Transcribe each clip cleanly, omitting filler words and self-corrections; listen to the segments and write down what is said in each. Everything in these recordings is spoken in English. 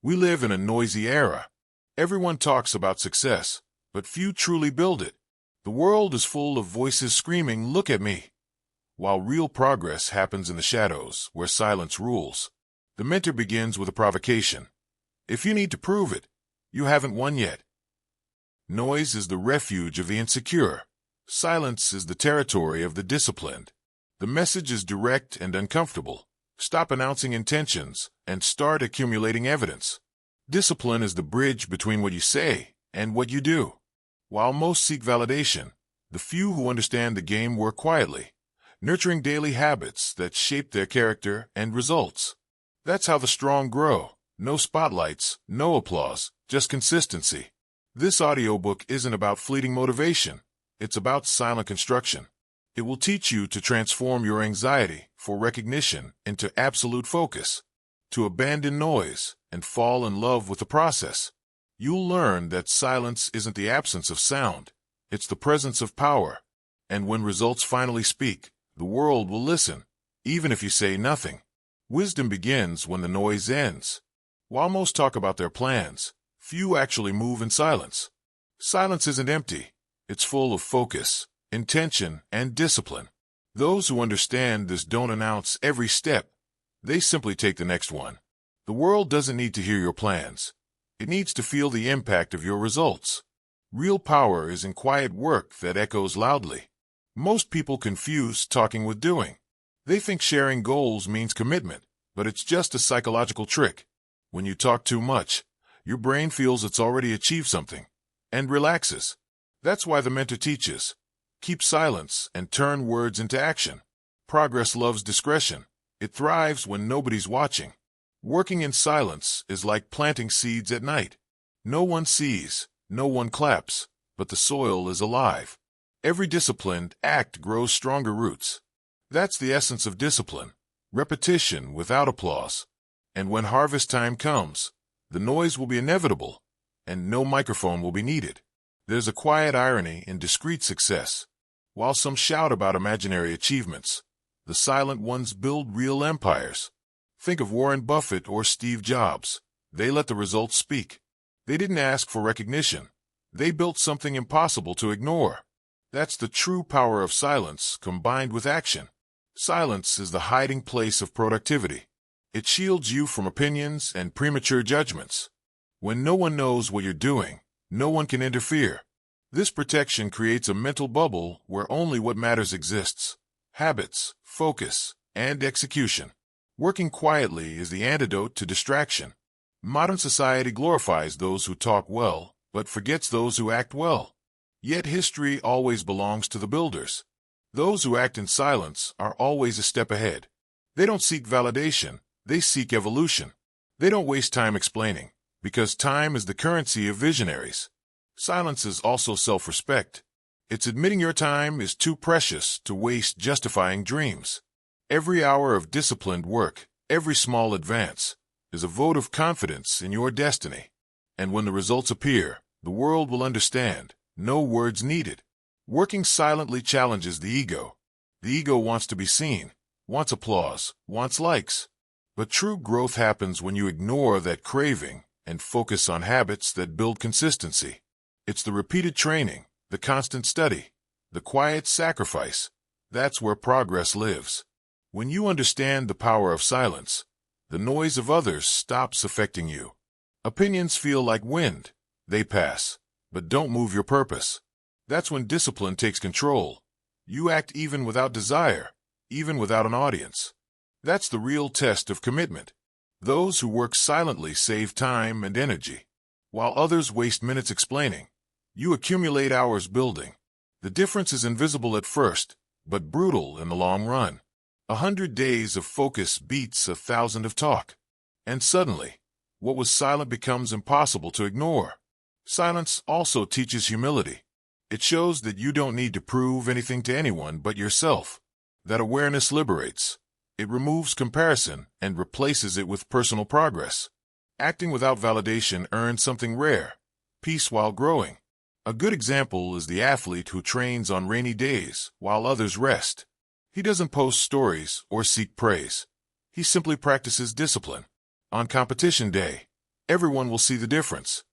We live in a noisy era. Everyone talks about success, but few truly build it. The world is full of voices screaming, "Look at me," while real progress happens in the shadows, where silence rules. The mentor begins with a provocation. If you need to prove it, you haven't won yet. Noise is the refuge of the insecure. Silence is the territory of the disciplined. The message is direct and uncomfortable. Stop announcing intentions and start accumulating evidence. Discipline is the bridge between what you say and what you do. While most seek validation, the few who understand the game work quietly, nurturing daily habits that shape their character and results. That's how the strong grow. No spotlights, no applause, just consistency. This audiobook isn't about fleeting motivation. It's about silent construction. It will teach you to transform your anxiety for recognition into absolute focus, to abandon noise and fall in love with the process. You'll learn that silence isn't the absence of sound, it's the presence of power. And when results finally speak, the world will listen, even if you say nothing. Wisdom begins when the noise ends. While most talk about their plans, few actually move in silence. Silence isn't empty. It's full of focus, intention, and discipline. Those who understand this don't announce every step. They simply take the next one. The world doesn't need to hear your plans. It needs to feel the impact of your results. Real power is in quiet work that echoes loudly. Most people confuse talking with doing. They think sharing goals means commitment, but it's just a psychological trick. When you talk too much, your brain feels it's already achieved something and relaxes. That's why the mentor teaches. Keep silence and turn words into action. Progress loves discretion. It thrives when nobody's watching. Working in silence is like planting seeds at night. No one sees, no one claps, but the soil is alive. Every disciplined act grows stronger roots. That's the essence of discipline. Repetition without applause. And when harvest time comes, the noise will be inevitable, and no microphone will be needed. There's a quiet irony in discreet success. While some shout about imaginary achievements, the silent ones build real empires. Think of Warren Buffett or Steve Jobs. They let the results speak. They didn't ask for recognition. They built something impossible to ignore. That's the true power of silence combined with action. Silence is the hiding place of productivity. It shields you from opinions and premature judgments. When no one knows what you're doing, no one can interfere. This protection creates a mental bubble where only what matters exists: habits, focus, and execution. Working quietly is the antidote to distraction. Modern society glorifies those who talk well, but forgets those who act well. Yet history always belongs to the builders. Those who act in silence are always a step ahead. They don't seek validation, they seek evolution. They don't waste time explaining, because time is the currency of visionaries. Silence is also self-respect. It's admitting your time is too precious to waste justifying dreams. Every hour of disciplined work, every small advance, is a vote of confidence in your destiny. And when the results appear, the world will understand. No words needed. Working silently challenges the ego. The ego wants to be seen, wants applause, wants likes. But true growth happens when you ignore that craving and focus on habits that build consistency. It's the repeated training, the constant study, the quiet sacrifice. That's where progress lives. When you understand the power of silence, the noise of others stops affecting you. Opinions feel like wind. They pass, but don't move your purpose. That's when discipline takes control. You act even without desire, even without an audience. That's the real test of commitment. Those who work silently save time and energy, while others waste minutes explaining. You accumulate hours building. The difference is invisible at first, but brutal in the long run. 100 days of focus beats 1,000 of talk. And suddenly, what was silent becomes impossible to ignore. Silence also teaches humility. It shows that you don't need to prove anything to anyone but yourself. That awareness liberates. It removes comparison and replaces it with personal progress. Acting without validation earns something rare: peace while growing. A good example is the athlete who trains on rainy days while others rest. He doesn't post stories or seek praise. He simply practices discipline. On competition day, Everyone will see the difference.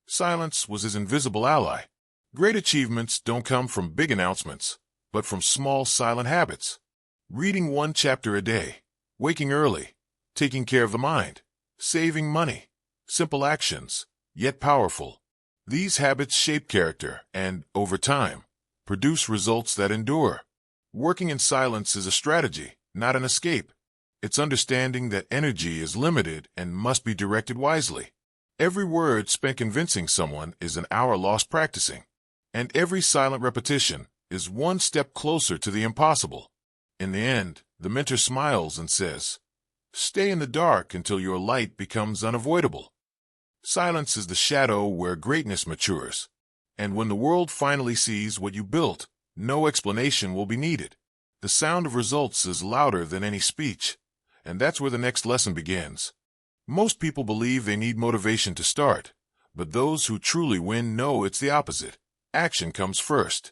Silence was his invisible ally. Great achievements don't come from big announcements, but from small silent habits. Reading one chapter a day, waking early, taking care of the mind, saving money. Simple actions, yet powerful. These habits shape character and, over time, produce results that endure. Working in silence is a strategy, not an escape. It's understanding that energy is limited and must be directed wisely. Every word spent convincing someone is an hour lost practicing, and every silent repetition is one step closer to the impossible. In the end, the mentor smiles and says, "Stay in the dark until your light becomes unavoidable." Silence is the shadow where greatness matures, and when the world finally sees what you built, no explanation will be needed. The sound of results is louder than any speech, and that's where the next lesson begins. Most people believe they need motivation to start, but those who truly win know it's the opposite. Action comes first.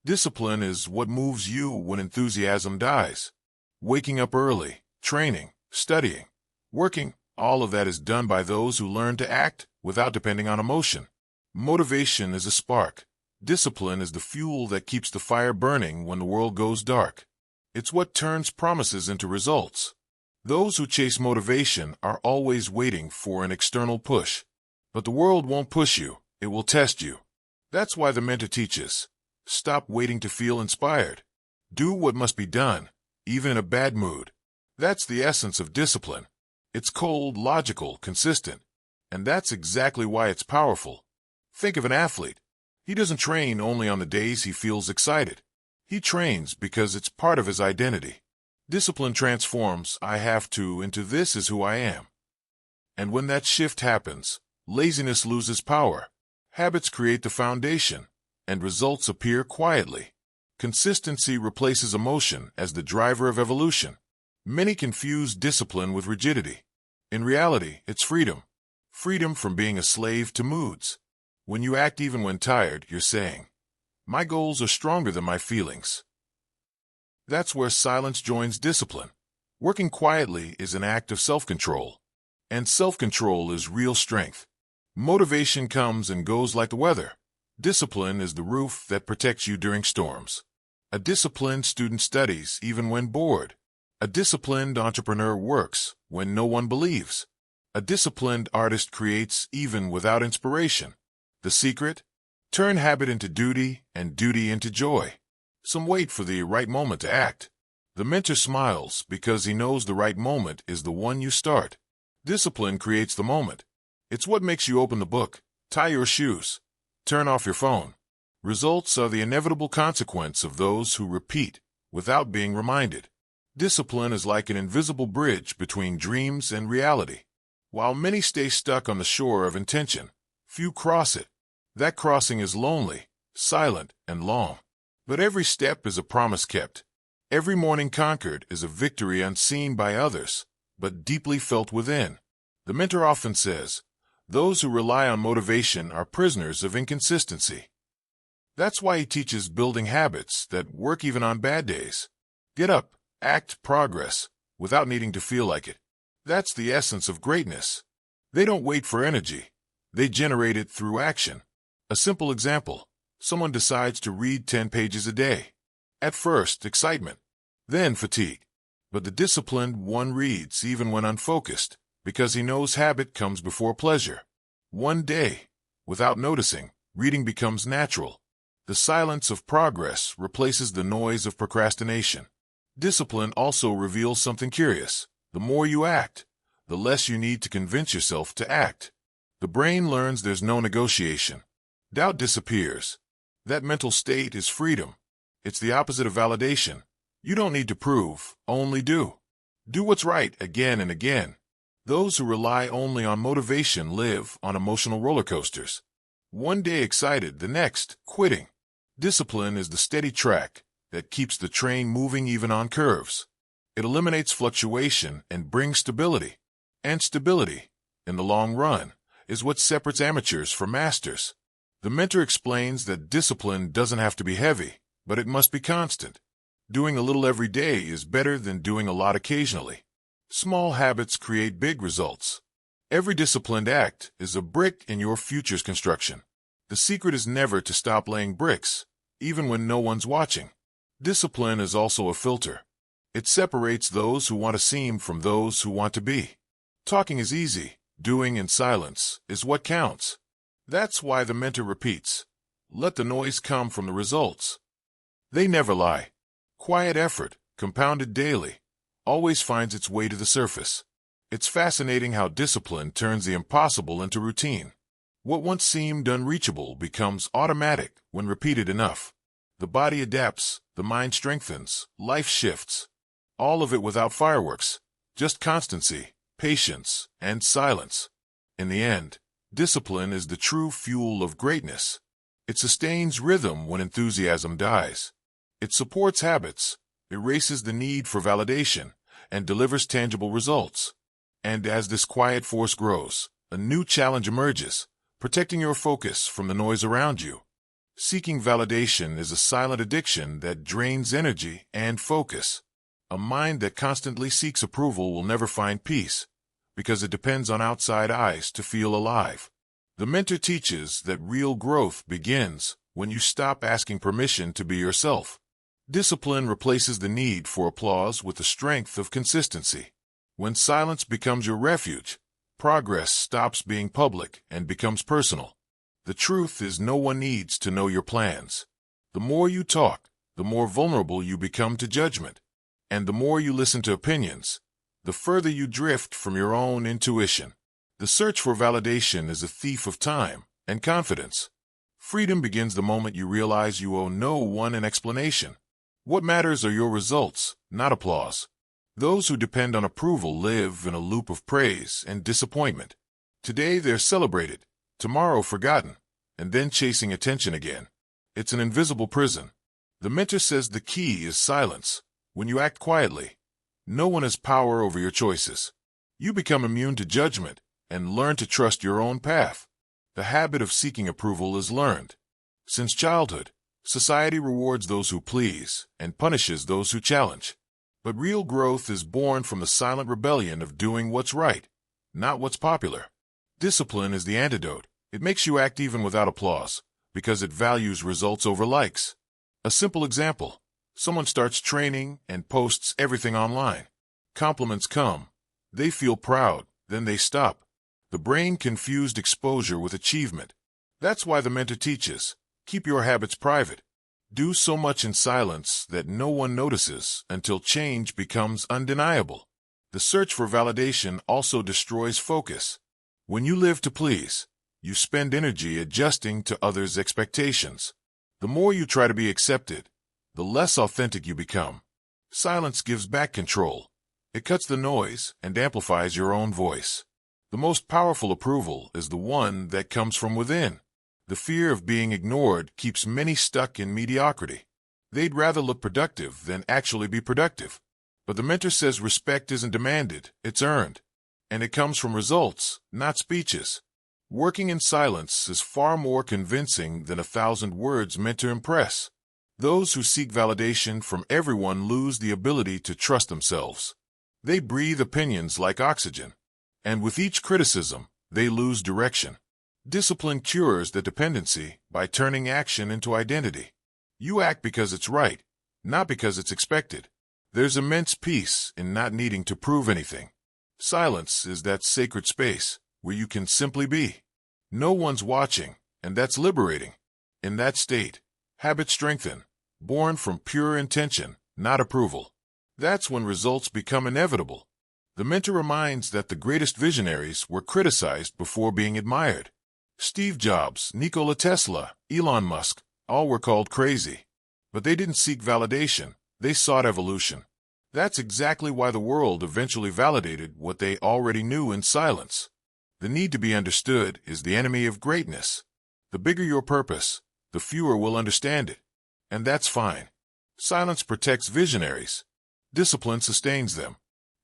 Discipline is what moves you when enthusiasm dies. Waking up early, training, studying, working, all of that is done by those who learn to act without depending on emotion. Motivation is a spark. Discipline is the fuel that keeps the fire burning when the world goes dark. It's what turns promises into results. Those who chase motivation are always waiting for an external push. But the world won't push you, it will test you. That's why the mentor teaches. Stop waiting to feel inspired. Do what must be done, even in a bad mood. That's the essence of discipline. It's cold, logical, consistent. And that's exactly why it's powerful. Think of an athlete. He doesn't train only on the days he feels excited. He trains because it's part of his identity. Discipline transforms "I have to" into "this is who I am." And when that shift happens, laziness loses power. Habits create the foundation, and results appear quietly. Consistency replaces emotion as the driver of evolution. Many confuse discipline with rigidity. In reality, it's freedom. Freedom from being a slave to moods. When you act even when tired, you're saying, "My goals are stronger than my feelings." That's where silence joins discipline. Working quietly is an act of self-control. And self-control is real strength. Motivation comes and goes like the weather. Discipline is the roof that protects you during storms. A disciplined student studies even when bored. A disciplined entrepreneur works when no one believes. A disciplined artist creates even without inspiration. The secret? Turn habit into duty and duty into joy. Some wait for the right moment to act. The mentor smiles because he knows the right moment is the one you start. Discipline creates the moment. It's what makes you open the book, tie your shoes, turn off your phone. Results are the inevitable consequence of those who repeat without being reminded. Discipline is like an invisible bridge between dreams and reality. While many stay stuck on the shore of intention, few cross it. That crossing is lonely, silent, and long. But every step is a promise kept. Every morning conquered is a victory unseen by others, but deeply felt within. The mentor often says, those who rely on motivation are prisoners of inconsistency. That's why he teaches building habits that work even on bad days. Get up, act, progress, without needing to feel like it. That's the essence of greatness. They don't wait for energy. They generate it through action. A simple example. Someone decides to read 10 pages a day. At first, excitement. Then fatigue. But the disciplined one reads even when unfocused, because he knows habit comes before pleasure. One day, without noticing, reading becomes natural. The silence of progress replaces the noise of procrastination. Discipline also reveals something curious. The more you act, the less you need to convince yourself to act. The brain learns there's no negotiation. Doubt disappears. That mental state is freedom. It's the opposite of validation. You don't need to prove, only do. Do what's right again and again. Those who rely only on motivation live on emotional roller coasters. One day excited, the next quitting. Discipline is the steady track that keeps the train moving even on curves. It eliminates fluctuation and brings stability. And stability, in the long run, is what separates amateurs from masters. The mentor explains that discipline doesn't have to be heavy, but it must be constant. Doing a little every day is better than doing a lot occasionally. Small habits create big results. Every disciplined act is a brick in your future's construction. The secret is never to stop laying bricks, even when no one's watching. Discipline is also a filter. It separates those who want to seem from those who want to be. Talking is easy. Doing in silence is what counts. That's why the mentor repeats, let the noise come from the results. They never lie. Quiet effort, compounded daily, always finds its way to the surface. It's fascinating how discipline turns the impossible into routine. What once seemed unreachable becomes automatic when repeated enough. The body adapts, the mind strengthens, life shifts. All of it without fireworks, just constancy, patience, and silence. In the end, discipline is the true fuel of greatness. It sustains rhythm when enthusiasm dies. It supports habits, erases the need for validation, and delivers tangible results. And as this quiet force grows, a new challenge emerges, protecting your focus from the noise around you. Seeking validation is a silent addiction that drains energy and focus. A mind that constantly seeks approval will never find peace, because it depends on outside eyes to feel alive. The mentor teaches that real growth begins when you stop asking permission to be yourself. Discipline replaces the need for applause with the strength of consistency. When silence becomes your refuge, progress stops being public and becomes personal. The truth is no one needs to know your plans. The more you talk, the more vulnerable you become to judgment. And the more you listen to opinions, the further you drift from your own intuition. The search for validation is a thief of time and confidence. Freedom begins the moment you realize you owe no one an explanation. What matters are your results, not applause. Those who depend on approval live in a loop of praise and disappointment. Today they're celebrated, tomorrow forgotten, and then chasing attention again. It's an invisible prison. The mentor says the key is silence. When you act quietly, no one has power over your choices. You become immune to judgment and learn to trust your own path. The habit of seeking approval is learned. Since childhood, society rewards those who please and punishes those who challenge. But real growth is born from the silent rebellion of doing what's right, not what's popular. Discipline is the antidote. It makes you act even without applause, because it values results over likes. A simple example. Someone starts training and posts everything online. Compliments come. They feel proud, then they stop. The brain confused exposure with achievement. That's why the mentor teaches, keep your habits private. Do so much in silence that no one notices until change becomes undeniable. The search for validation also destroys focus. When you live to please, you spend energy adjusting to others' expectations. The more you try to be accepted, the less authentic you become. Silence gives back control. It cuts the noise and amplifies your own voice. The most powerful approval is the one that comes from within. The fear of being ignored keeps many stuck in mediocrity. They'd rather look productive than actually be productive. But the mentor says respect isn't demanded, it's earned. And it comes from results, not speeches. Working in silence is far more convincing than 1,000 words meant to impress. Those who seek validation from everyone lose the ability to trust themselves. They breathe opinions like oxygen. And with each criticism, they lose direction. Discipline cures the dependency by turning action into identity. You act because it's right, not because it's expected. There's immense peace in not needing to prove anything. Silence is that sacred space where you can simply be. No one's watching, and that's liberating. In that state, habits strengthen, born from pure intention, not approval. That's when results become inevitable. The mentor reminds that the greatest visionaries were criticized before being admired. Steve Jobs, Nikola Tesla, Elon Musk, all were called crazy. But they didn't seek validation, they sought evolution. That's exactly why the world eventually validated what they already knew in silence. The need to be understood is the enemy of greatness. The bigger your purpose, the fewer will understand it. And that's fine. Silence protects visionaries. Discipline sustains them.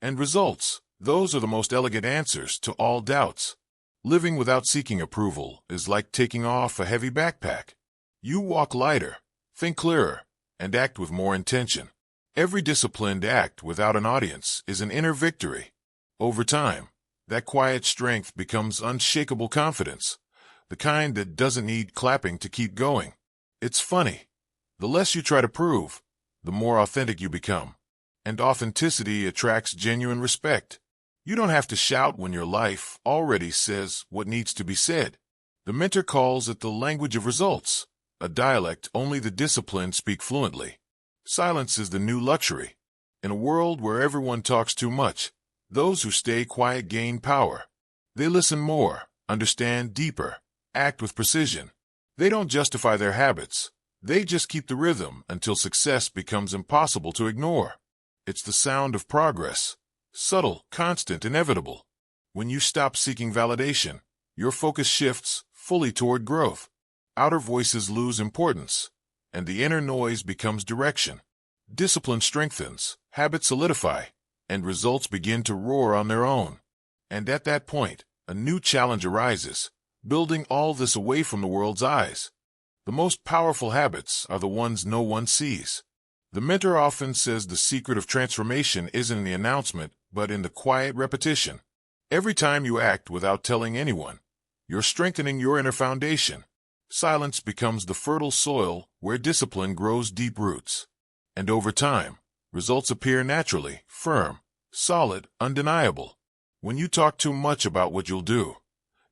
And results, those are the most elegant answers to all doubts. Living without seeking approval is like taking off a heavy backpack. You walk lighter, think clearer, and act with more intention. Every disciplined act without an audience is an inner victory. Over time, That quiet strength becomes unshakable confidence, the kind that doesn't need clapping to keep going. It's funny. The less you try to prove, the more authentic you become. And authenticity attracts genuine respect. You don't have to shout when your life already says what needs to be said. The mentor calls it the language of results, a dialect only the disciplined speak fluently. Silence is the new luxury. In a world where everyone talks too much, those who stay quiet gain power. They listen more, understand deeper, act with precision. They don't justify their habits. They just keep the rhythm until success becomes impossible to ignore. It's the sound of progress. Subtle, constant, inevitable. When you stop seeking validation, your focus shifts fully toward growth. Outer voices lose importance, and the inner noise becomes direction. Discipline strengthens, habits solidify, and results begin to roar on their own. And at that point, a new challenge arises, building all this away from the world's eyes. The most powerful habits are the ones no one sees. The mentor often says the secret of transformation isn't in the announcement, but in the quiet repetition. Every time you act without telling anyone, you're strengthening your inner foundation. Silence becomes the fertile soil where discipline grows deep roots. And over time, results appear naturally, firm, solid, undeniable. When you talk too much about what you'll do,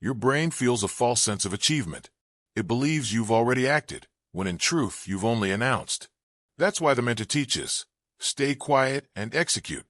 your brain feels a false sense of achievement. It believes you've already acted, when in truth you've only announced. That's why the mentor teaches, stay quiet and execute.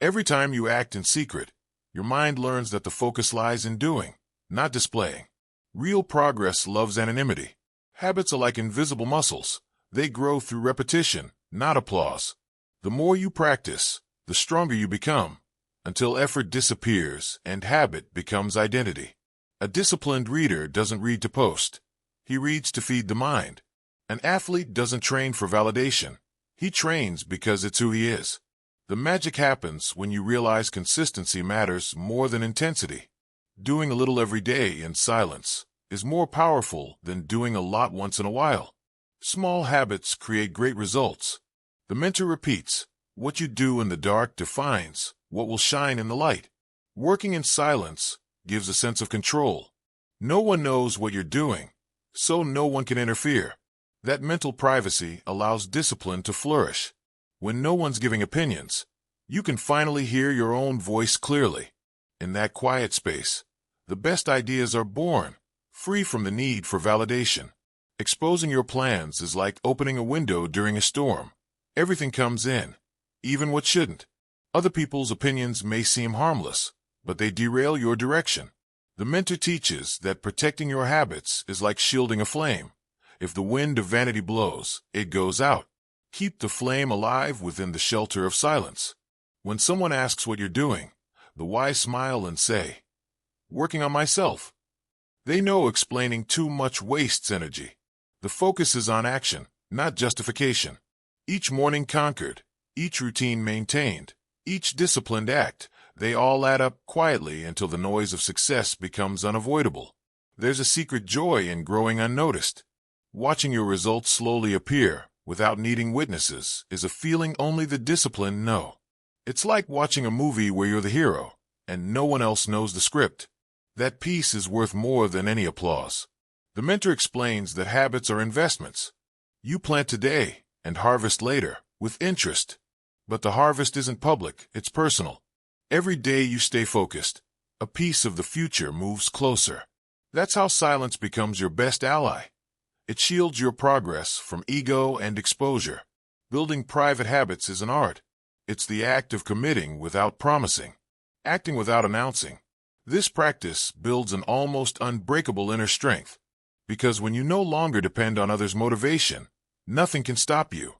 Every time you act in secret, your mind learns that the focus lies in doing, not displaying. Real progress loves anonymity. Habits are like invisible muscles. They grow through repetition, not applause. The more you practice, the stronger you become, until effort disappears and habit becomes identity. A disciplined reader doesn't read to post. He reads to feed the mind. An athlete doesn't train for validation. He trains because it's who he is. The magic happens when you realize consistency matters more than intensity. Doing a little every day in silence is more powerful than doing a lot once in a while. Small habits create great results. The mentor repeats, what you do in the dark defines what will shine in the light. Working in silence gives a sense of control. No one knows what you're doing, so no one can interfere. That mental privacy allows discipline to flourish. When no one's giving opinions, you can finally hear your own voice clearly. In that quiet space, the best ideas are born, free from the need for validation. Exposing your plans is like opening a window during a storm. Everything comes in, even what shouldn't. Other people's opinions may seem harmless, but they derail your direction. The mentor teaches that protecting your habits is like shielding a flame. If the wind of vanity blows, it goes out. Keep the flame alive within the shelter of silence. When someone asks what you're doing, the wise smile and say, working on myself. They know explaining too much wastes energy. The focus is on action, not justification. Each morning conquered, each routine maintained, each disciplined act, they all add up quietly until the noise of success becomes unavoidable. There's a secret joy in growing unnoticed. Watching your results slowly appear, without needing witnesses, is a feeling only the disciplined know. It's like watching a movie where you're the hero, and no one else knows the script. That peace is worth more than any applause. The mentor explains that habits are investments. You plant today and harvest later, with interest. But the harvest isn't public, it's personal. Every day you stay focused, a piece of the future moves closer. That's how silence becomes your best ally. It shields your progress from ego and exposure. Building private habits is an art. It's the act of committing without promising, acting without announcing. This practice builds an almost unbreakable inner strength, because when you no longer depend on others' motivation, nothing can stop you.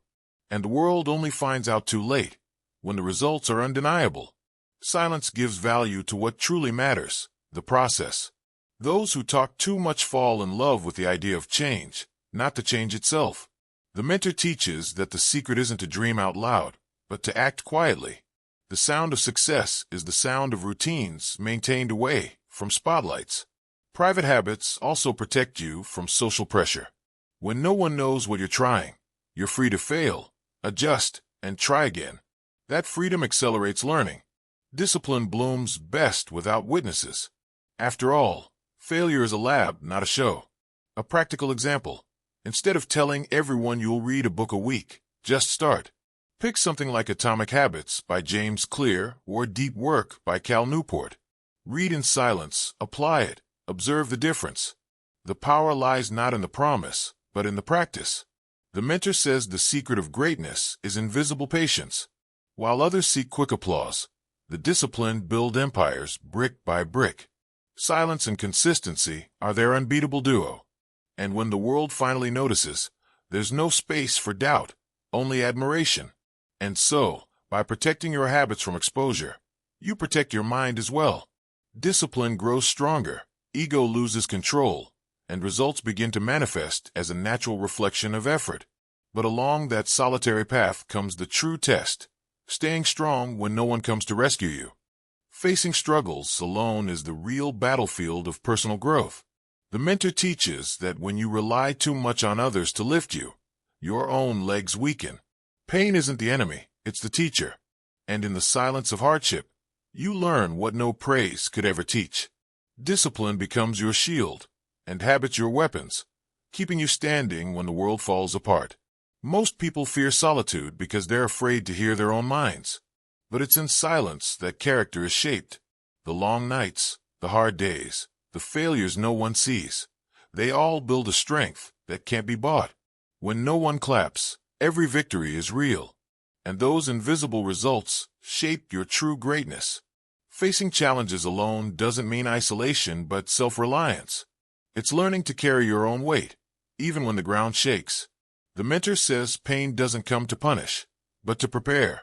And the world only finds out too late, when the results are undeniable. Silence gives value to what truly matters, the process. Those who talk too much fall in love with the idea of change, not the change itself. The mentor teaches that the secret isn't to dream out loud, but to act quietly. The sound of success is the sound of routines maintained away from spotlights. Private habits also protect you from social pressure. When no one knows what you're trying, you're free to fail, adjust, and try again. That freedom accelerates learning. Discipline blooms best without witnesses. After all, failure is a lab, not a show. A practical example. Instead of telling everyone you'll read a book a week, just start. Pick something like Atomic Habits by James Clear or Deep Work by Cal Newport. Read in silence, apply it, observe the difference. The power lies not in the promise, but in the practice. The mentor says the secret of greatness is invisible patience. While others seek quick applause, the disciplined build empires brick by brick. Silence and consistency are their unbeatable duo. And when the world finally notices, there's no space for doubt, only admiration. And so, by protecting your habits from exposure, you protect your mind as well. Discipline grows stronger, ego loses control, and results begin to manifest as a natural reflection of effort. But along that solitary path comes the true test, staying strong when no one comes to rescue you. Facing struggles alone is the real battlefield of personal growth. The mentor teaches that when you rely too much on others to lift you, your own legs weaken. Pain isn't the enemy, it's the teacher. And in the silence of hardship, you learn what no praise could ever teach. Discipline becomes your shield, and habits your weapons, keeping you standing when the world falls apart. Most people fear solitude because they're afraid to hear their own minds. But it's in silence that character is shaped. The long nights, the hard days, the failures no one sees, they all build a strength that can't be bought. When no one claps, every victory is real. And those invisible results shape your true greatness. Facing challenges alone doesn't mean isolation but self-reliance. It's learning to carry your own weight, even when the ground shakes. The mentor says pain doesn't come to punish, but to prepare.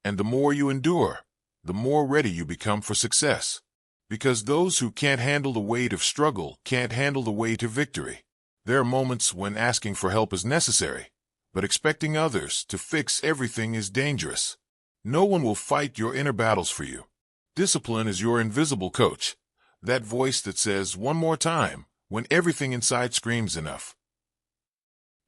And the more you endure, the more ready you become for success. Because those who can't handle the weight of struggle can't handle the weight of victory. There are moments when asking for help is necessary, but expecting others to fix everything is dangerous. No one will fight your inner battles for you. Discipline is your invisible coach, that voice that says one more time when everything inside screams enough.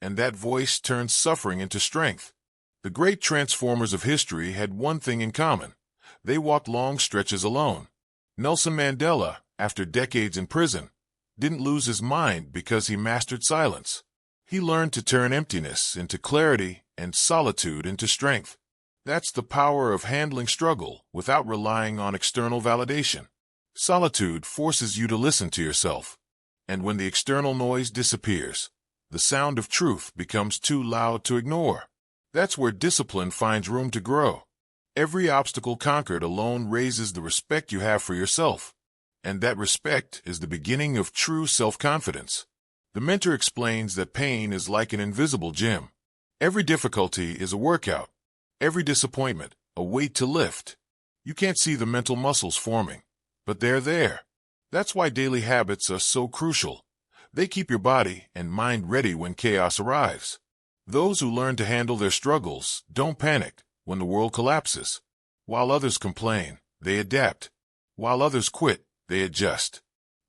And that voice turns suffering into strength. The great transformers of history had one thing in common. They walked long stretches alone. Nelson Mandela, after decades in prison, didn't lose his mind because he mastered silence. He learned to turn emptiness into clarity and solitude into strength. That's the power of handling struggle without relying on external validation. Solitude forces you to listen to yourself. And when the external noise disappears, the sound of truth becomes too loud to ignore. That's where discipline finds room to grow. Every obstacle conquered alone raises the respect you have for yourself. And that respect is the beginning of true self-confidence. The mentor explains that pain is like an invisible gym. Every difficulty is a workout. Every disappointment, a weight to lift. You can't see the mental muscles forming, but they're there. That's why daily habits are so crucial. They keep your body and mind ready when chaos arrives. Those who learn to handle their struggles don't panic when the world collapses. While others complain, they adapt. While others quit, they adjust.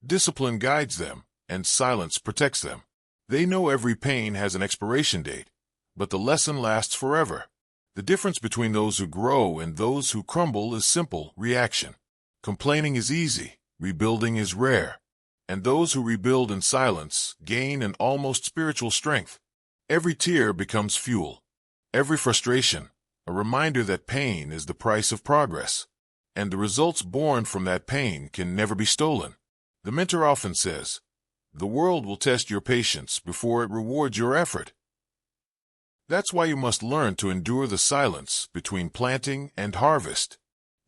Discipline guides them, and silence protects them. They know every pain has an expiration date, but the lesson lasts forever. The difference between those who grow and those who crumble is simple: reaction. Complaining is easy, rebuilding is rare. And those who rebuild in silence gain an almost spiritual strength. Every tear becomes fuel. Every frustration, a reminder that pain is the price of progress. And the results born from that pain can never be stolen. The mentor often says, "The world will test your patience before it rewards your effort." That's why you must learn to endure the silence between planting and harvest.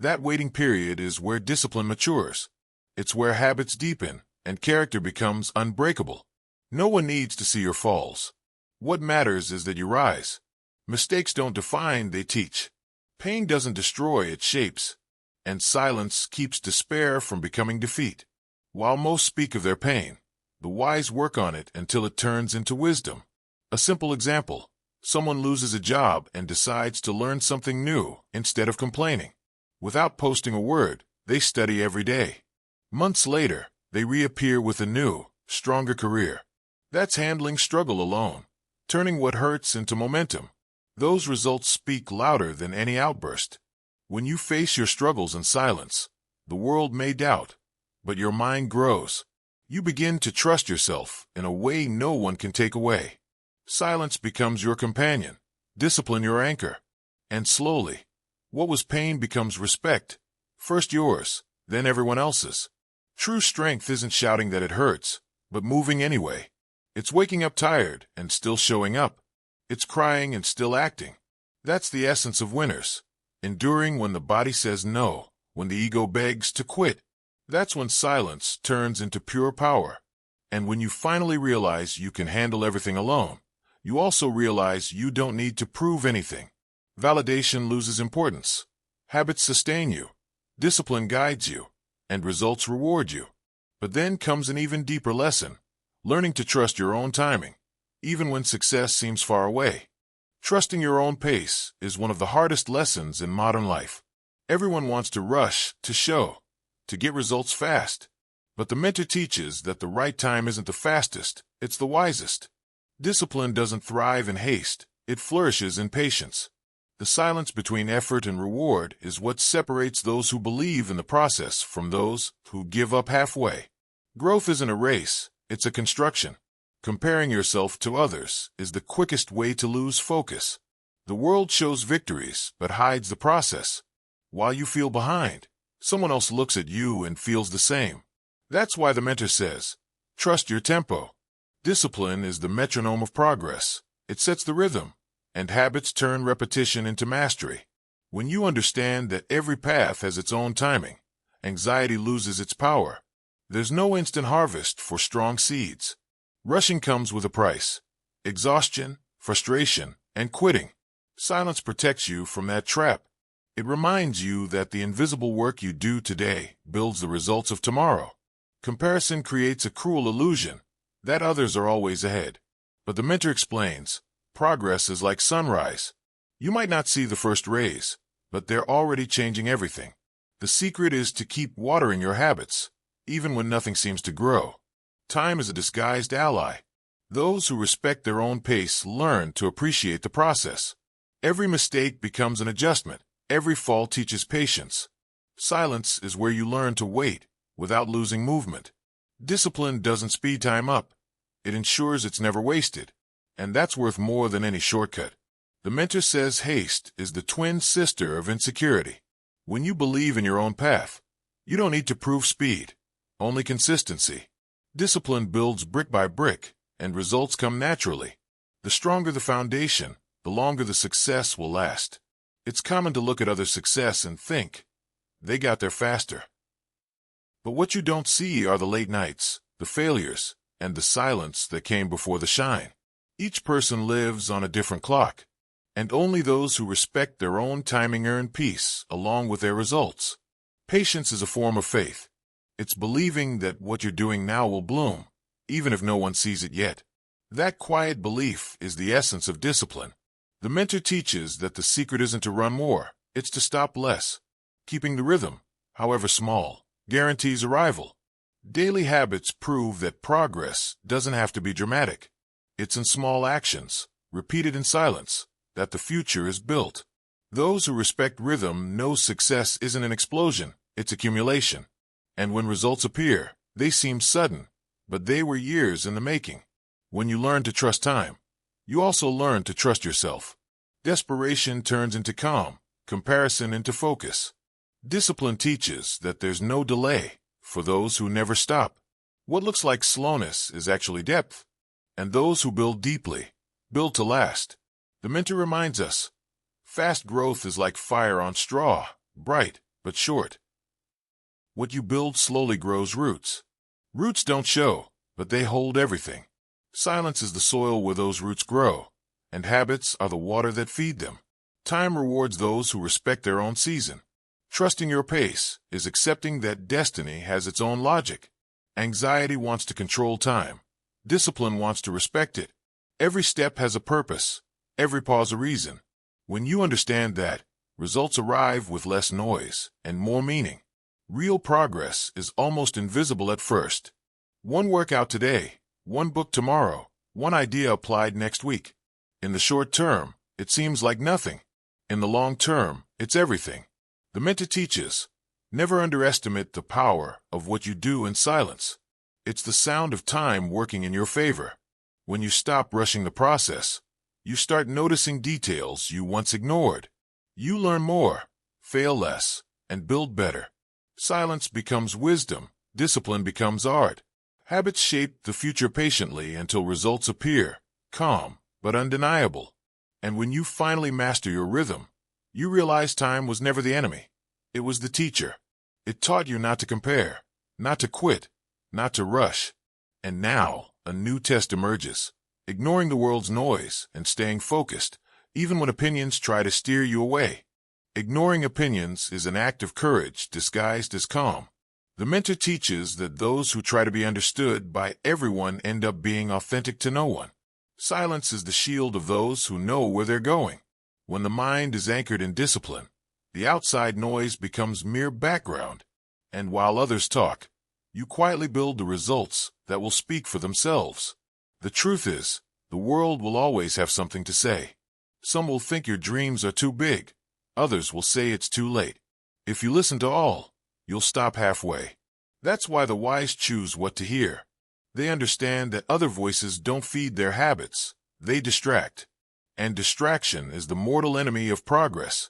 That waiting period is where discipline matures. It's where habits deepen and character becomes unbreakable. No one needs to see your falls. What matters is that you rise. Mistakes don't define, they teach. Pain doesn't destroy, it shapes. And silence keeps despair from becoming defeat. While most speak of their pain, the wise work on it until it turns into wisdom. A simple example: someone loses a job and decides to learn something new instead of complaining. Without posting a word, they study every day. Months later, they reappear with a new, stronger career. That's handling struggle alone, turning what hurts into momentum. Those results speak louder than any outburst. When you face your struggles in silence, the world may doubt, but your mind grows. You begin to trust yourself in a way no one can take away. Silence becomes your companion, discipline your anchor. And slowly, what was pain becomes respect, first yours, then everyone else's. True strength isn't shouting that it hurts, but moving anyway. It's waking up tired and still showing up. It's crying and still acting. That's the essence of winners. Enduring when the body says no, when the ego begs to quit. That's when silence turns into pure power. And when you finally realize you can handle everything alone, you also realize you don't need to prove anything. Validation loses importance. Habits sustain you. Discipline guides you. And results reward you. But then comes an even deeper lesson. Learning to trust your own timing, even when success seems far away. Trusting your own pace is one of the hardest lessons in modern life. Everyone wants to rush, to show, to get results fast. But the mentor teaches that the right time isn't the fastest, it's the wisest. Discipline doesn't thrive in haste, it flourishes in patience. The silence between effort and reward is what separates those who believe in the process from those who give up halfway. Growth isn't a race, it's a construction. Comparing yourself to others is the quickest way to lose focus. The world shows victories but hides the process. While you feel behind, someone else looks at you and feels the same. That's why the mentor says, trust your tempo. Discipline is the metronome of progress. It sets the rhythm, and habits turn repetition into mastery. When you understand that every path has its own timing, anxiety loses its power. There's no instant harvest for strong seeds. Rushing comes with a price. Exhaustion, frustration, and quitting. Silence protects you from that trap. It reminds you that the invisible work you do today builds the results of tomorrow. Comparison creates a cruel illusion that others are always ahead. But the mentor explains, progress is like sunrise. You might not see the first rays, but they're already changing everything. The secret is to keep watering your habits, even when nothing seems to grow. Time is a disguised ally. Those who respect their own pace learn to appreciate the process. Every mistake becomes an adjustment. Every fall teaches patience. Silence is where you learn to wait without losing movement. Discipline doesn't speed time up. It ensures it's never wasted. And that's worth more than any shortcut. The mentor says haste is the twin sister of insecurity. When you believe in your own path, you don't need to prove speed, only consistency. Discipline builds brick by brick, and results come naturally. The stronger the foundation, the longer the success will last. It's common to look at others' success and think, they got there faster. But what you don't see are the late nights, the failures, and the silence that came before the shine. Each person lives on a different clock, and only those who respect their own timing earn peace along with their results. Patience is a form of faith. It's believing that what you're doing now will bloom, even if no one sees it yet. That quiet belief is the essence of discipline. The mentor teaches that the secret isn't to run more, it's to stop less. Keeping the rhythm, however small, guarantees arrival. Daily habits prove that progress doesn't have to be dramatic. It's in small actions, repeated in silence, that the future is built. Those who respect rhythm know success isn't an explosion, it's accumulation. And when results appear, they seem sudden, but they were years in the making. When you learn to trust time, you also learn to trust yourself. Desperation turns into calm, comparison into focus. Discipline teaches that there's no delay for those who never stop. What looks like slowness is actually depth. And those who build deeply, build to last. The mentor reminds us, fast growth is like fire on straw, bright but short. What you build slowly grows roots. Roots don't show, but they hold everything. Silence is the soil where those roots grow, and habits are the water that feed them. Time rewards those who respect their own season. Trusting your pace is accepting that destiny has its own logic. Anxiety wants to control time. Discipline wants to respect it. Every step has a purpose, every pause a reason. When you understand that, results arrive with less noise and more meaning. Real progress is almost invisible at first. One workout today, one book tomorrow, one idea applied next week. In the short term, it seems like nothing. In the long term, it's everything. The mentor teaches, never underestimate the power of what you do in silence. It's the sound of time working in your favor. When you stop rushing the process, you start noticing details you once ignored. You learn more, fail less, and build better. Silence becomes wisdom. Discipline becomes art. Habits shape the future patiently until results appear, calm but undeniable. And when you finally master your rhythm, you realize time was never the enemy. It was the teacher. It taught you not to compare, not to quit, not to rush. And now, a new test emerges. Ignoring the world's noise and staying focused, even when opinions try to steer you away. Ignoring opinions is an act of courage disguised as calm. The mentor teaches that those who try to be understood by everyone end up being authentic to no one. Silence is the shield of those who know where they're going. When the mind is anchored in discipline, the outside noise becomes mere background. And while others talk, you quietly build the results that will speak for themselves. The truth is, the world will always have something to say. Some will think your dreams are too big. Others will say it's too late. If you listen to all, you'll stop halfway. That's why the wise choose what to hear. They understand that other voices don't feed their habits. They distract. And distraction is the mortal enemy of progress.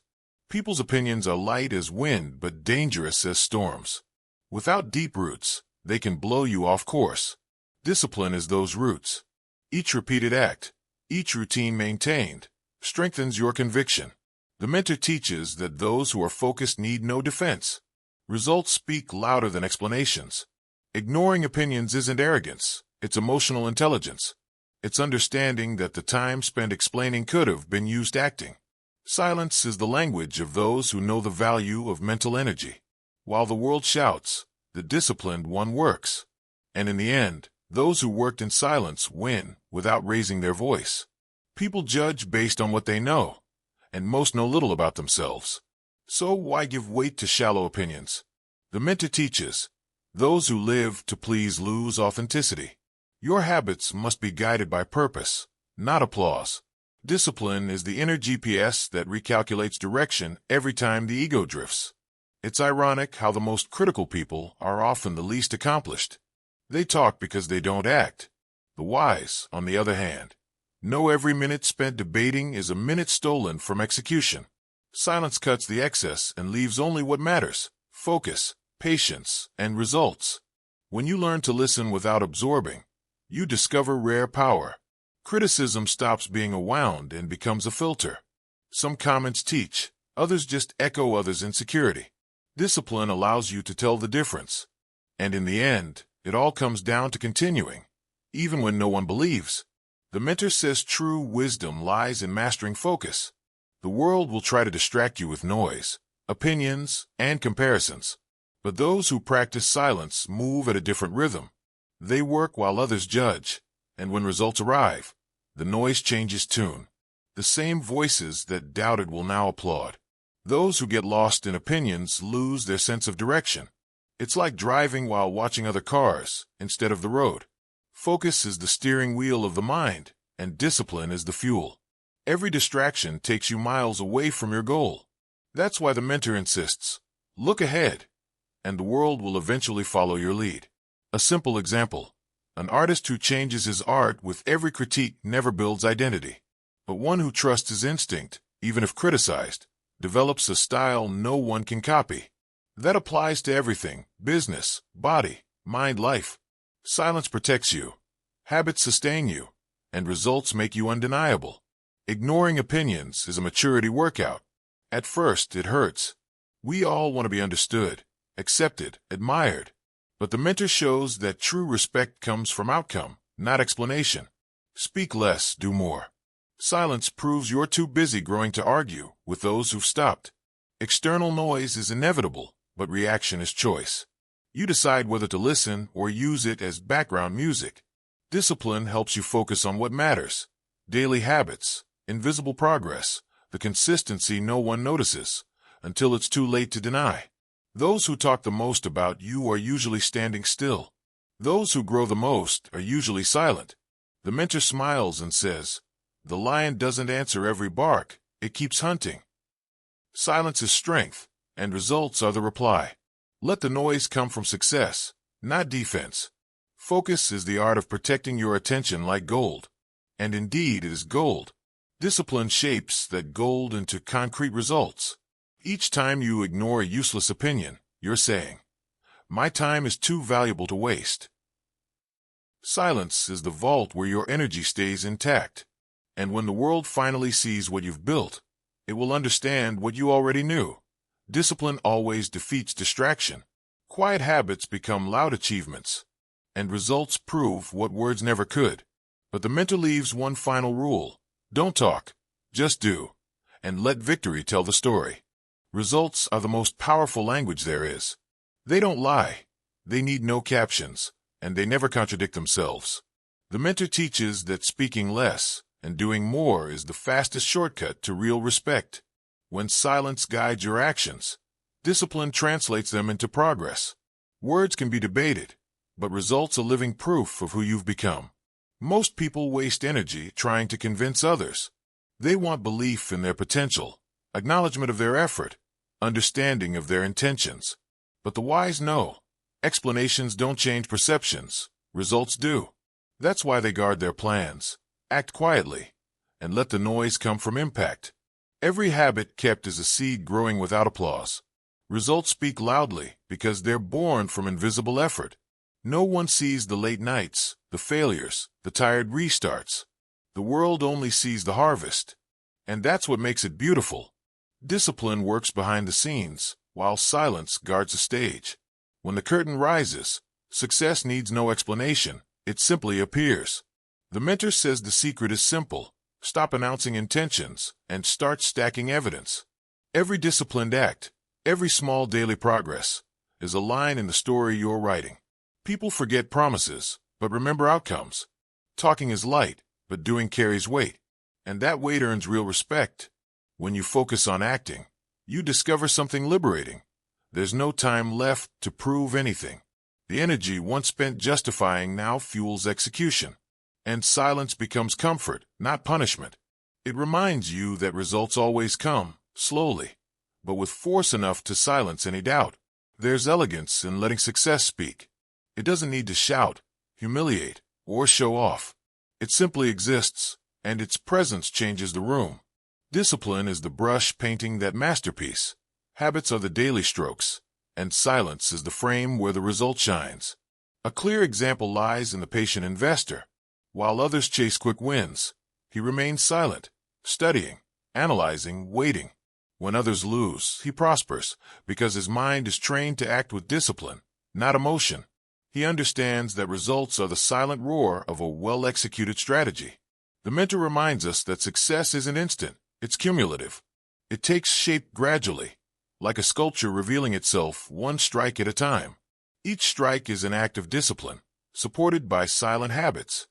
People's opinions are light as wind but dangerous as storms. Without deep roots, they can blow you off course. Discipline is those roots. Each repeated act, each routine maintained, strengthens your conviction. The mentor teaches that those who are focused need no defense. Results speak louder than explanations. Ignoring opinions isn't arrogance, it's emotional intelligence. It's understanding that the time spent explaining could have been used acting. Silence is the language of those who know the value of mental energy. While the world shouts, the disciplined one works. And in the end, those who worked in silence win without raising their voice. People judge based on what they know, and most know little about themselves. So why give weight to shallow opinions? The mentor teaches, those who live to please lose authenticity. Your habits must be guided by purpose, not applause. Discipline is the inner GPS that recalculates direction every time the ego drifts. It's ironic how the most critical people are often the least accomplished. They talk because they don't act. The wise, on the other hand, know every minute spent debating is a minute stolen from execution. Silence cuts the excess and leaves only what matters: focus, patience, and results. When you learn to listen without absorbing, you discover rare power. Criticism stops being a wound and becomes a filter. Some comments teach, others just echo others' insecurity. Discipline allows you to tell the difference. And in the end, it all comes down to continuing, even when no one believes. The mentor says true wisdom lies in mastering focus. The world will try to distract you with noise, opinions, and comparisons. But those who practice silence move at a different rhythm. They work while others judge, and when results arrive, the noise changes tune. The same voices that doubted will now applaud. Those who get lost in opinions lose their sense of direction. It's like driving while watching other cars instead of the road. Focus is the steering wheel of the mind, and discipline is the fuel. Every distraction takes you miles away from your goal. That's why the mentor insists, look ahead, and the world will eventually follow your lead. A simple example. An artist who changes his art with every critique never builds identity. But one who trusts his instinct, even if criticized, develops a style no one can copy. That applies to everything: business, body, mind, life. Silence protects you, habits sustain you, and results make you undeniable. Ignoring opinions is a maturity workout. At first, it hurts. We all want to be understood, accepted, admired. But the mentor shows that true respect comes from outcome, not explanation. Speak less, do more. Silence proves you're too busy growing to argue with those who've stopped. External noise is inevitable, but reaction is choice. You decide whether to listen or use it as background music. Discipline helps you focus on what matters: daily habits, invisible progress, the consistency no one notices, until it's too late to deny. Those who talk the most about you are usually standing still. Those who grow the most are usually silent. The mentor smiles and says, the lion doesn't answer every bark, it keeps hunting. Silence is strength, and results are the reply. Let the noise come from success, not defense. Focus is the art of protecting your attention like gold. And indeed, it is gold. Discipline shapes that gold into concrete results. Each time you ignore a useless opinion, you're saying, "My time is too valuable to waste." Silence is the vault where your energy stays intact. And when the world finally sees what you've built, it will understand what you already knew. Discipline always defeats distraction. Quiet habits become loud achievements, and results prove what words never could. But the mentor leaves one final rule: don't talk, just do, and let victory tell the story. Results are the most powerful language there is. They don't lie, they need no captions, and they never contradict themselves. The mentor teaches that speaking less and doing more is the fastest shortcut to real respect. When silence guides your actions, discipline translates them into progress. Words can be debated, but results are living proof of who you've become. Most people waste energy trying to convince others. They want belief in their potential, acknowledgement of their effort, understanding of their intentions. But the wise know, explanations don't change perceptions, results do. That's why they guard their plans, act quietly, and let the noise come from impact. Every habit kept is a seed growing without applause. Results speak loudly because they're born from invisible effort. No one sees the late nights, the failures, the tired restarts. The world only sees the harvest. And that's what makes it beautiful. Discipline works behind the scenes, while silence guards the stage. When the curtain rises, success needs no explanation, it simply appears. The mentor says the secret is simple: stop announcing intentions and start stacking evidence. Every disciplined act, every small daily progress, is a line in the story you're writing. People forget promises, but remember outcomes. Talking is light, but doing carries weight, and that weight earns real respect. When you focus on acting, you discover something liberating. There's no time left to prove anything. The energy once spent justifying now fuels execution. And silence becomes comfort, not punishment. It reminds you that results always come, slowly, but with force enough to silence any doubt. There's elegance in letting success speak. It doesn't need to shout, humiliate, or show off. It simply exists, and its presence changes the room. Discipline is the brush painting that masterpiece. Habits are the daily strokes, and silence is the frame where the result shines. A clear example lies in the patient investor. While others chase quick wins, he remains silent, studying, analyzing, waiting. When others lose, he prospers, because his mind is trained to act with discipline, not emotion. He understands that results are the silent roar of a well-executed strategy. The mentor reminds us that success isn't instant, it's cumulative. It takes shape gradually, like a sculpture revealing itself one strike at a time. Each strike is an act of discipline, supported by silent habits.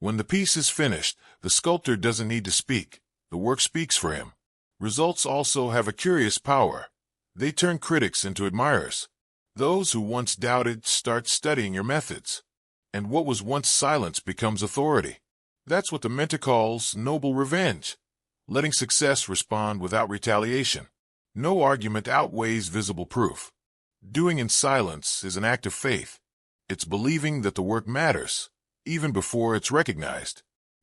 When the piece is finished, the sculptor doesn't need to speak. The work speaks for him. Results also have a curious power. They turn critics into admirers. Those who once doubted start studying your methods. And what was once silence becomes authority. That's what the mentor calls noble revenge. Letting success respond without retaliation. No argument outweighs visible proof. Doing in silence is an act of faith. It's believing that the work matters, even before it's recognized.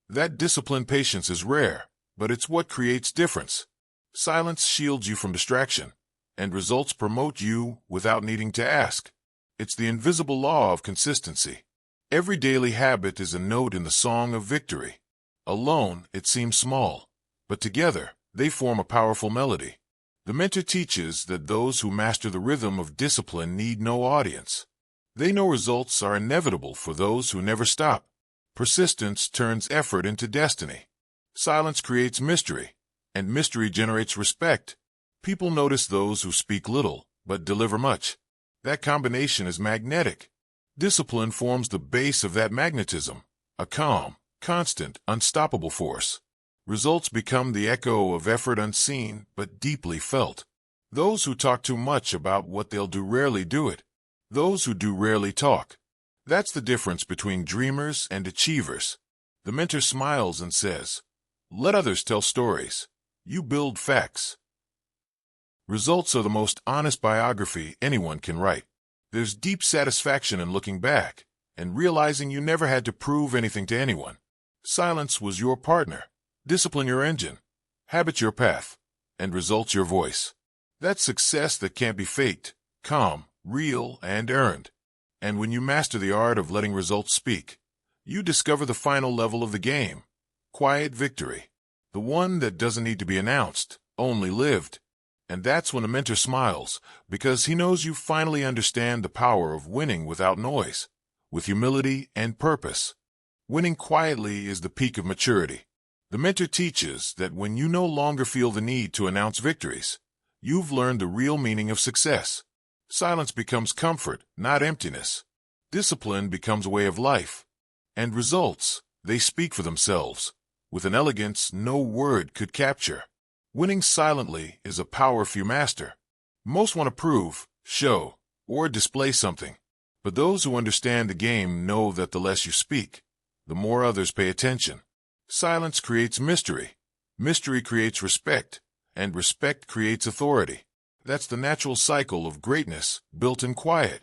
That disciplined patience is rare, but it's what creates difference. Silence shields you from distraction, and results promote you without needing to ask. It's the invisible law of consistency. Every daily habit is a note in the song of victory. Alone, it seems small, but together, they form a powerful melody. The mentor teaches that those who master the rhythm of discipline need no audience. They know results are inevitable for those who never stop. Persistence turns effort into destiny. Silence creates mystery, and mystery generates respect. People notice those who speak little, but deliver much. That combination is magnetic. Discipline forms the base of that magnetism, a calm, constant, unstoppable force. Results become the echo of effort unseen, but deeply felt. Those who talk too much about what they'll do rarely do it. Those who do rarely talk. That's the difference between dreamers and achievers. The mentor smiles and says, "Let others tell stories. You build facts." Results are the most honest biography anyone can write. There's deep satisfaction in looking back and realizing you never had to prove anything to anyone. Silence was your partner, discipline your engine, habit your path, and results your voice. That's success that can't be faked, calm, real, and earned. And when you master the art of letting results speak, you discover the final level of the game, quiet victory, the one that doesn't need to be announced, only lived. And that's when a mentor smiles, because he knows you finally understand the power of winning without noise, with humility and purpose. Winning quietly is the peak of maturity. The mentor teaches that when you no longer feel the need to announce victories, you've learned the real meaning of success. Silence becomes comfort, not emptiness. Discipline becomes a way of life. And results, they speak for themselves, with an elegance no word could capture. Winning silently is a power few master. Most want to prove, show, or display something. But those who understand the game know that the less you speak, the more others pay attention. Silence creates mystery. Mystery creates respect. And respect creates authority. That's the natural cycle of greatness, built in quiet.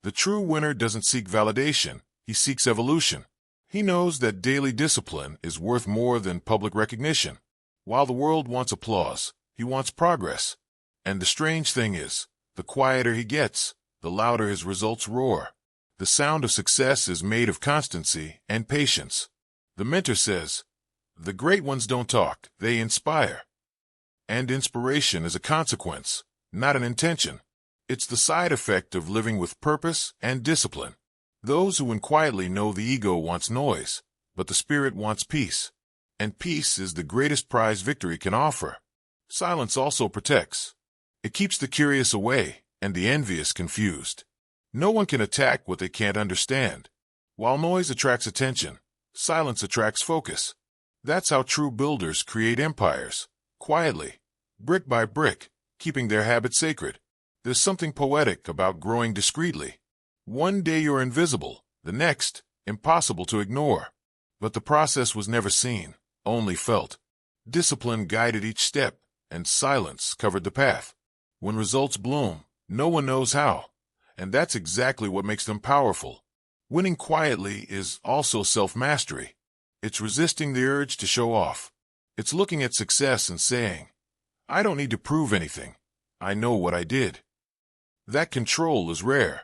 The true winner doesn't seek validation. He seeks evolution. He knows that daily discipline is worth more than public recognition. While the world wants applause, he wants progress. And the strange thing is, the quieter he gets, the louder his results roar. The sound of success is made of constancy and patience. The mentor says, the great ones don't talk, they inspire. And inspiration is a consequence, not an intention. It's the side effect of living with purpose and discipline. Those who win quietly know the ego wants noise, but the spirit wants peace. And peace is the greatest prize victory can offer. Silence also protects. It keeps the curious away and the envious confused. No one can attack what they can't understand. While noise attracts attention, silence attracts focus. That's how true builders create empires, quietly, brick by brick, keeping their habits sacred. There's something poetic about growing discreetly. One day you're invisible, the next, impossible to ignore. But the process was never seen, only felt. Discipline guided each step, and silence covered the path. When results bloom, no one knows how, and that's exactly what makes them powerful. Winning quietly is also self-mastery. It's resisting the urge to show off. It's looking at success and saying, I don't need to prove anything. I know what I did. That control is rare,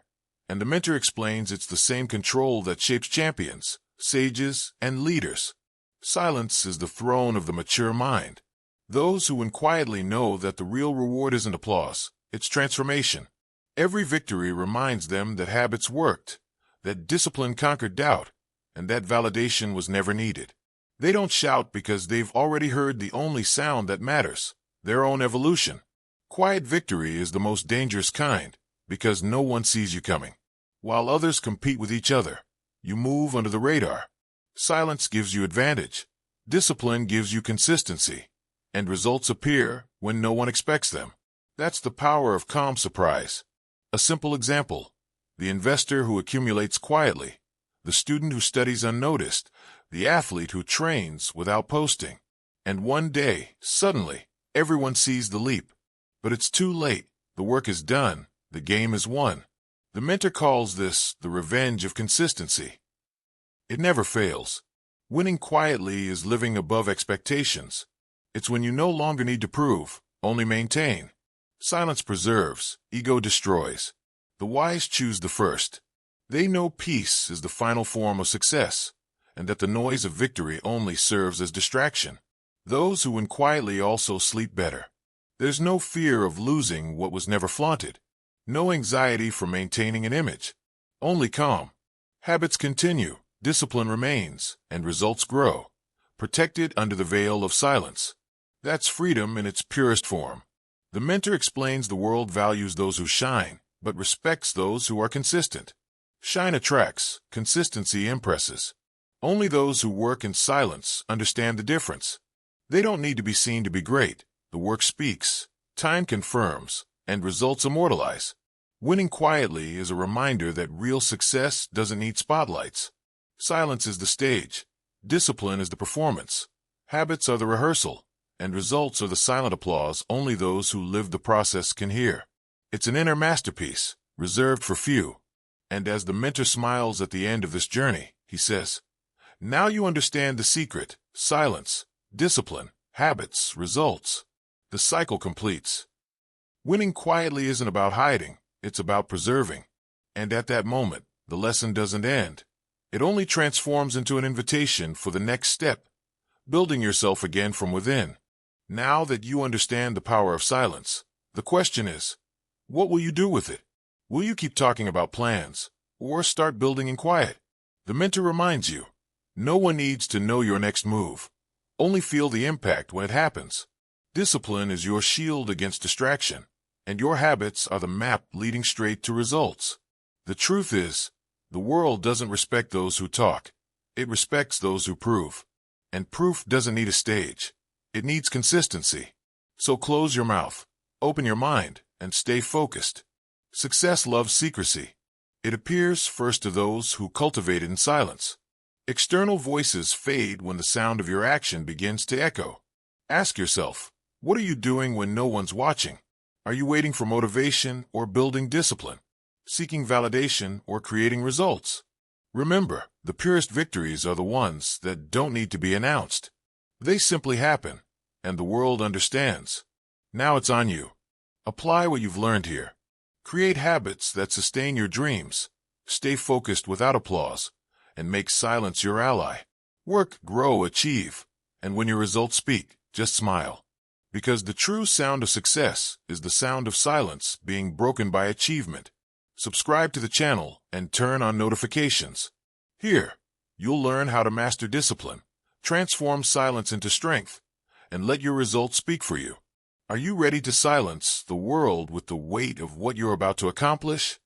and the mentor explains it's the same control that shapes champions, sages, and leaders. Silence is the throne of the mature mind. Those who win quietly know that the real reward isn't applause, it's transformation. Every victory reminds them that habits worked, that discipline conquered doubt, and that validation was never needed. They don't shout because they've already heard the only sound that matters, their own evolution. Quiet victory is the most dangerous kind, because no one sees you coming. While others compete with each other, you move under the radar. Silence gives you advantage. Discipline gives you consistency. And results appear when no one expects them. That's the power of calm surprise. A simple example: the investor who accumulates quietly, the student who studies unnoticed, the athlete who trains without posting. And one day, suddenly, everyone sees the leap. But it's too late. The work is done. The game is won. The mentor calls this the revenge of consistency. It never fails. Winning quietly is living above expectations. It's when you no longer need to prove, only maintain. Silence preserves, ego destroys. The wise choose the first. They know peace is the final form of success, and that the noise of victory only serves as distraction. Those who win quietly also sleep better. There's no fear of losing what was never flaunted. No anxiety for maintaining an image. Only calm. Habits continue, discipline remains, and results grow, protected under the veil of silence. That's freedom in its purest form. The mentor explains the world values those who shine, but respects those who are consistent. Shine attracts, consistency impresses. Only those who work in silence understand the difference. They don't need to be seen to be great. The work speaks, time confirms, and results immortalize. Winning quietly is a reminder that real success doesn't need spotlights. Silence is the stage. Discipline is the performance. Habits are the rehearsal. and results are the silent applause only those who live the process can hear. It's an inner masterpiece, reserved for few. And as the mentor smiles at the end of this journey, he says, "Now you understand the secret: silence, discipline, habits, results." The cycle completes. Winning quietly isn't about hiding, it's about preserving. And at that moment, the lesson doesn't end. It only transforms into an invitation for the next step, building yourself again from within. Now that you understand the power of silence, the question is, what will you do with it? Will you keep talking about plans, or start building in quiet? The mentor reminds you, no one needs to know your next move. Only feel the impact when it happens. Discipline is your shield against distraction, and your habits are the map leading straight to results. The truth is, the world doesn't respect those who talk. It respects those who prove. And proof doesn't need a stage. It needs consistency. So close your mouth, open your mind, and stay focused. Success loves secrecy. It appears first to those who cultivate it in silence. External voices fade when the sound of your action begins to echo. Ask yourself, what are you doing when no one's watching? Are you waiting for motivation or building discipline? Seeking validation or creating results? Remember, the purest victories are the ones that don't need to be announced. They simply happen, and the world understands. Now it's on you. Apply what you've learned here. Create habits that sustain your dreams. Stay focused without applause, and make silence your ally. Work, grow, achieve, and when your results speak, just smile. Because the true sound of success is the sound of silence being broken by achievement. Subscribe to the channel and turn on notifications. Here, you'll learn how to master discipline, transform silence into strength, and let your results speak for you. Are you ready to silence the world with the weight of what you're about to accomplish?